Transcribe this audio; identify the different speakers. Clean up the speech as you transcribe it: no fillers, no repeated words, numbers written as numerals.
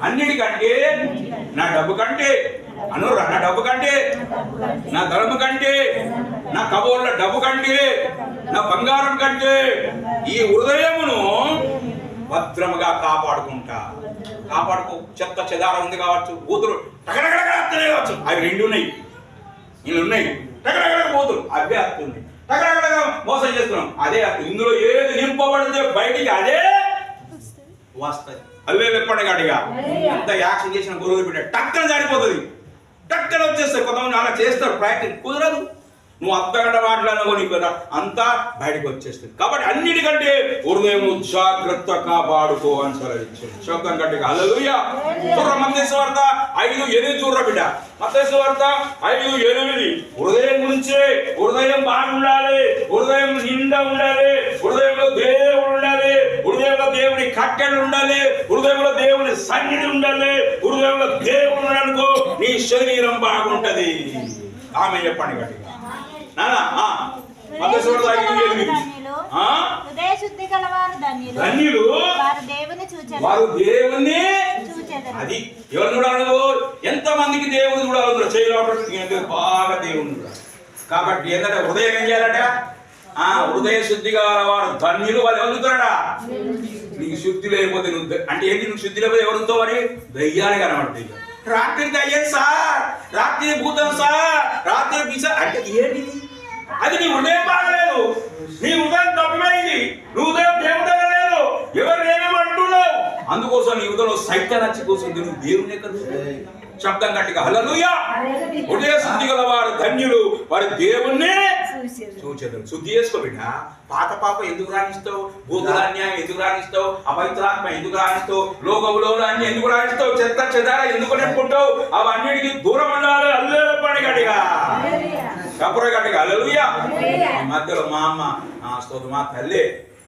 Speaker 1: అన్నిటికంటే నా డబ్బు కంటే అనురా, నా డబ్బు కంటే, నా ధర్మ కంటే, నా కబోర్ల డబ్బు కంటే, నా బంగారం కంటే ఈ హృదయమును భద్రముగా కాపాడుకో. చెత్త చెదారం ఉంది కావచ్చు, బూతులు టగడగడగవచ్చు, అవి రెండు ఉన్నాయి, ఇల్లు ఉన్నాయి. టగడగడగ బూతులు అవే వస్తుంది, టగడగడగ మోసం చేస్తున్నాం అదే వస్తుంది. ఇందులో ఏది నింపబడితే బయటికి అదే వస్తుంది. అవే వెప్పండి గట్టిగా ఎంత యాక్షన్ చేసిన గురువు బిడ్డ టక్కన జారిపోతుంది, టక్కన వచ్చేస్తారు. కొంతమంది అలా చేస్తారు, ప్రయత్నం కుదరదు. నువ్వు అర్ధగంట మాట్లాడినా నీకు అంతా బయటకు వచ్చేస్తుంది. కాబట్టి అన్నిటికంటే హృదయం జాగ్రత్త కాపాడుకో అని సలహించాడు. శబ్దం గట్టిగా హల్లెలూయా. చూడరా మత్తయి సువార్త 5:8 చూడరా బిడ్డ. మత్తయి సువార్త 5:8 హృదయం గురించి. హృదయం బాగుండాలి, హృదయం నిండా ఉండాలి, హృదయంలో దేవుడు ఉండాలి, హృదయంలో దేవుని కట్టెలు ఉండాలి, హృదయంలో దేవుని సన్నిధి ఉండాలి. హృదయంలో దేవుడు ఉన్నాడనుకో నీ శరీరం బాగుంటది. ఆమె చెప్పండి గట్టిగా నానా. ధన్యులు వారు దేవుణ్ణి. అది ఎవరు చూడాలి? ఎంత మందికి దేవుని చూడాలి? చేయలేదు బాగా దేవుని చూడాలి. కాబట్టి ఏంటంటే హృదయం ఏం చేయాలట? హృదయ శుద్ధి గల వారు ధన్యులు. వాళ్ళు ఎవరుతారా? నీకు శుద్ధి లేకపోతే నువ్వు అంటే ఏంటి? నువ్వు శుద్ధి లేకపోతే ఎవరితో మరి దయ్యాన్ని కనబడుతుంది. రాత్రి దయ్యం సార్, రాత్రి భూతం సార్, రాత్రి పిసా అంటే ఏంటిది? అది నీ హృదయం బాగలేదు, నీ హృదయం తప్పిపోయింది, నువ్వు హృదయం దేవుడు లేదు, ఎవరు ఏమేమి అంటున్నావు. అందుకోసం నీ హృదయంలో సైతాన్ వచ్చి కూర్చుంది. నువ్వు దేవుని ఎక్కడ? శబ్దం గట్టిగా హల్లెలూయా. హృదయ శుద్ధి గల వారు ధన్యులు, వారి దేవుణ్ణి చూచెదరు. శుద్ధి చేసుకో బిడ్డ. పాత పాప ఎందుకు రాణిస్తావు? భూతులాన్యాయం ఎందుకు రాణిస్తావు? అపవిత్రాత్మ ఎందుకు రాణిస్తావు? లోకములో అన్ని ఎందుకు రాణిస్తావు? చెత్త చెదార ఎందుకు నింపుకుంటావు? అవన్నిటికి దూరం ఉండాలి. హల్లెలూయా పని గట్టిగా కపుర గట్టిగా హల్లెలూయా. ఈ మధ్యలో మా అమ్మ స్తోత్రం, మా తల్లి